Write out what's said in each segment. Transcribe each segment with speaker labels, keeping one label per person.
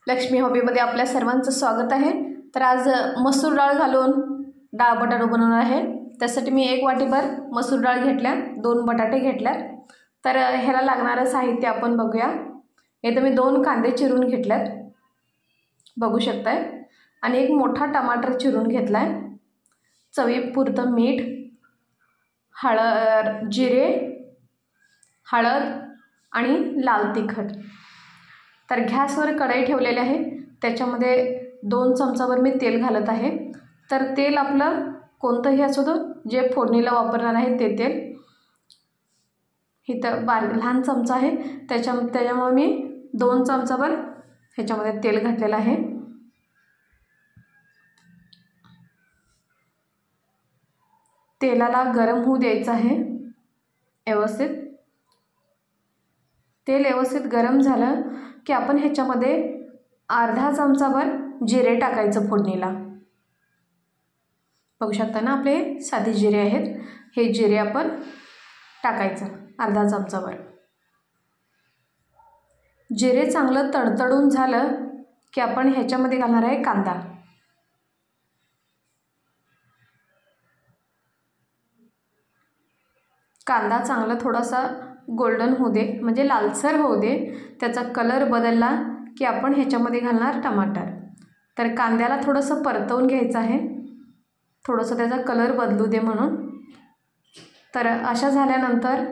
Speaker 1: लक्ष्मी हॉबीमध्ये आपल्या सर्वांचं स्वागत आहे। तर आज मसूर डाळ घालून डाळ बटाटा बनवणार आहे। त्यासाठी मी 1 वाटीभर मसूर डाळ घेतल्या, 2 बटाटे घेतल्या। तर ह्याला लागणारं साहित्य आपण बघूया। इथे मी 2 कांदे चिरून घेतल्यात, बघू शकताय, आणि 1 मोठा टमाटर चिरून घेतलाय। चवीपुरतं मीठ, जिरे, हळद आणि लाल तिखट। तर गॅसवर कढई ठेवलेली आहे, त्याच्यामध्ये 2 चमचाभर मी तेल घालत आहे। तर तेल आपलं कोणतंही असो, जे फोडणीला वापरणार आहे ते तेल। इथं लहान चमचा आहे, त्याच्यामुळे मी 2 चमचाभर ह्याच्यामध्ये तेल घातलेलं आहे। तेलाला गरम होऊ द्यायचं आहे व्यवस्थित। तेल व्यवस्थित गरम झालं की आपण ह्याच्यामध्ये अर्धा चमचाभर जिरे टाकायचं फोडणीला। बघू शकता ना, आपले साधे जिरे आहेत, हे जिरे आपण टाकायचं अर्धा चमचाभर। जिरे चांगलं तडतडून झालं की आपण ह्याच्यामध्ये घालणार आहे कांदा। कांदा चांगला थोडासा गोल्डन होऊ दे, म्हणजे लालसर होऊ दे। त्याचा कलर बदलला की आपण ह्याच्यामध्ये घालणार टमाटर। तर कांद्याला थोडंसं परतवून घ्यायचं आहे, थोडंसं त्याचा कलर बदलू दे म्हणून। तर अशा झाल्यानंतर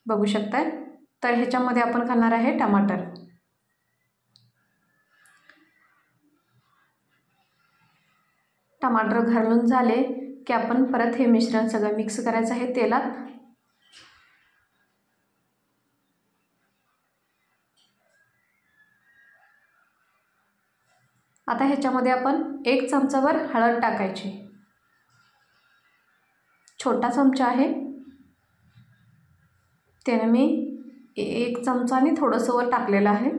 Speaker 1: बघू शकताय, तर ह्याच्यामध्ये आपण घालणार आहे टमाटर। टमाटर घालून झाले की आपण परत हे मिश्रण सगळं मिक्स करायचं आहे तेलात। आता ह्याच्यामध्ये आपण 1 चमचाभर हळद टाकायची, छोटा चमचा आहे त्याने मी 1 चमचाने थोडंसं वर टाकलेलं आहे।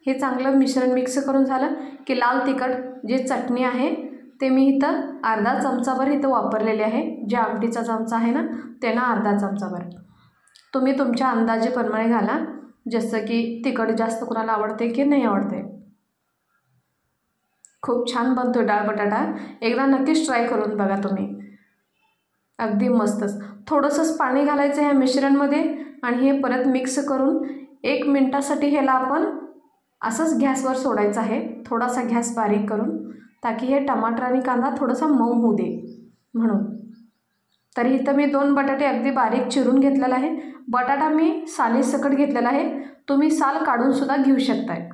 Speaker 1: हे चांगलं मिश्रण मिक्स करून झालं की लाल तिखट जे चटणी आहे ते मी इथं अर्धा चमचाभर इथं वापरलेले आहे। जे आमटीचा चमचा आहे ना, त्यानं अर्धा चमचाभर। तुम्ही तुमच्या अंदाजेप्रमाणे घाला, जसं की तिखट जास्त कोणाला आवडते की नाही आवडते। खूप छान बनतो डाळ बटाटा, एकदा नक्कीच ट्राय करून बघा तुम्ही, अगदी मस्तच। थोडंसंच पाणी घालायचं ह्या मिश्रणमध्ये आणि हे परत मिक्स करून 1 मिनिटासाठी ह्याला आपण असंच गॅसवर सोडायचं आहे, थोडासा गॅस बारीक करून, ताकी हे टमाटर आणि कांदा थोडासा मऊ होऊ दे म्हणून। तर इथं मी 2 बटाटे अगदी बारीक चिरून घेतलेला आहे। बटाटा मी सालीसकट घेतलेला आहे, तुम्ही साल काढून सुद्धा घेऊ शकताय।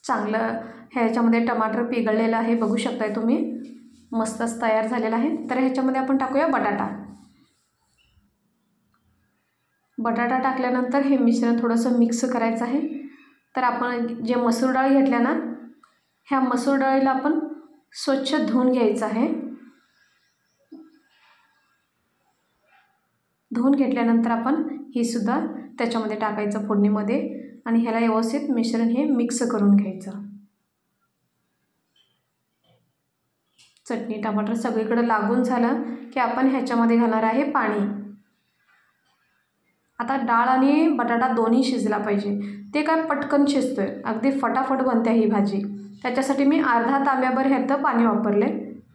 Speaker 1: चांगलं ह्याच्यामध्ये टमाटर पिघळलेलं आहे, बघू शकताय तुम्ही, मस्तच तयार झालेला आहे। तर ह्याच्यामध्ये आपण टाकूया बटाटा। बटाटा टाकल्यानंतर हे मिश्रण थोडंसं मिक्स करायचं आहे। तर आपण जे मसूर डाळ घेतल्या ना, ह्या मसूर डाळीला आपण स्वच्छ धुवून घ्यायचं आहे। धुवून घेतल्यानंतर आपण ही सुद्धा त्याच्यामध्ये टाकायचं फोडणीमध्ये आणि ह्याला व्यवस्थित मिश्रण हे मिक्स करून घ्यायचं। चटणी टमाटर सगळीकडे लागून झालं की आपण ह्याच्यामध्ये घालणार आहे पाणी। आता डाळ आणि बटाटा दोन्ही शिजला पाहिजे, ते काय पटकन शिजतोय, अगदी फटाफट बनते ही भाजी। त्याच्यासाठी मी अर्धा तांब्याभर ह्याचं पाणी वापरले।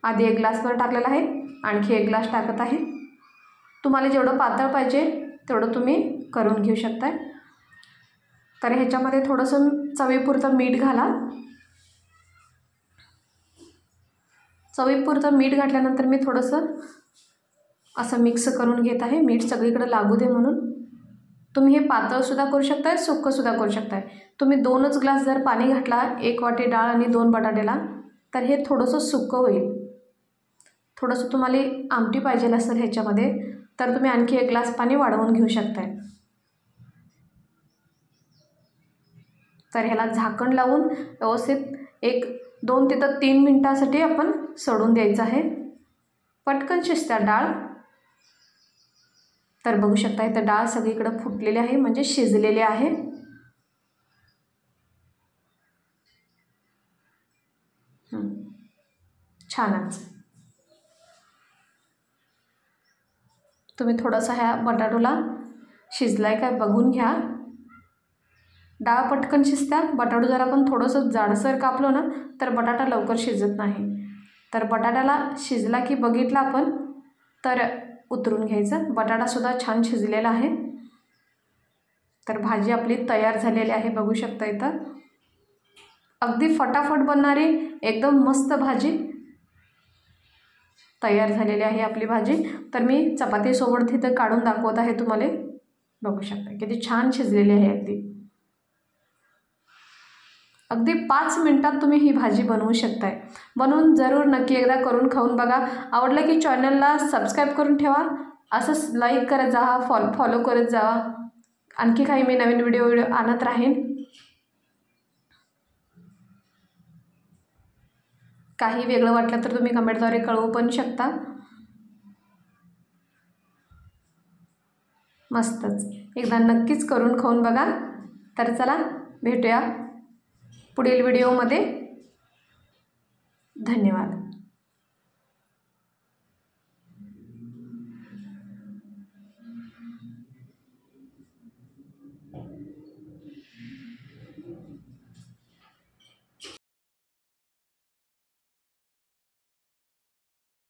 Speaker 1: आधी 1 ग्लासभर टाकलेला आहे, आणखी 1 ग्लास टाकत आहे। तुम्हाला जेवढं पातळ पाहिजे तेवढं तुम्ही करून घेऊ शकताय। तर ह्याच्यामध्ये थोडंसं चवीपुरतं मीठ घाला। चवीपुरतं मीठ घातल्यानंतर मी थोडंसं असं मिक्स करून घेत आहे, मीठ सगळीकडे लागू दे म्हणून। तुम्ही हे पातळसुद्धा करू शकताय, सुक्कंसुद्धा करू शकताय। तुम्ही 2च ग्लास जर पाणी घातला 1 वाटी डाळ आणि 2 बटाट्याला, तर हे थोडंसं सुक्कं होईल। थोडंसं तुम्हाला आमटी पाहिजे असेल ह्याच्यामध्ये, तर तुम्ही आणखी 1 ग्लास पाणी वाढवून घेऊ शकताय। तर ह्याला झाकण लावून व्यवस्थित 1-2 ते 3 मिनिटासाठी आपण सोडून द्यायचं आहे, पटकन शिजते डाळ। तर बघू शकता इथं डाळ सगळीकडे फुटलेली आहे, म्हणजे शिजलेली आहे। छानच। तुम्ही थोडासा ह्या बटाटोला शिजलाय काय बघून घ्या. डाळ पटकन शिजत्या. बटाटो जर आपण थोडंसं जाडसर कापलो ना तर बटाटा लवकर शिजत नाही. तर बटाट्याला शिजला की बघितला आपण तर उतरून घ्यायचं. बटाटासुद्धा छान शिजलेला आहे. तर भाजी आपली तयार झालेली आहे, बघू शकता इथं. अगदी फटाफट बनणारी एकदम मस्त भाजी तयार झालेली आहे आपली भाजी. तर मी चपातीसोबत तिथं काढून दाखवत आहे तुम्हाला. बघू शकता किती छान शिजलेली आहे. अगदी 5 मिनिटात तुम्ही ही भाजी बनवू शकताय. बनवून जरूर नक्की एकदा करून खाऊन बघा. आवडलं की चॅनलला सबस्क्राईब करून ठेवा. असंच लाईक करत जा, फॉलो करत जावा. आणखी काही मी नवीन व्हिडिओ आणत राहीन. काही वेगळं वाटलं तर तुम्ही कमेंटद्वारे कळवू पण शकता. मस्तच, एकदा नक्कीच करून खाऊन बघा. तर चला भेटूया पुढील व्हिडिओमध्ये. धन्यवाद.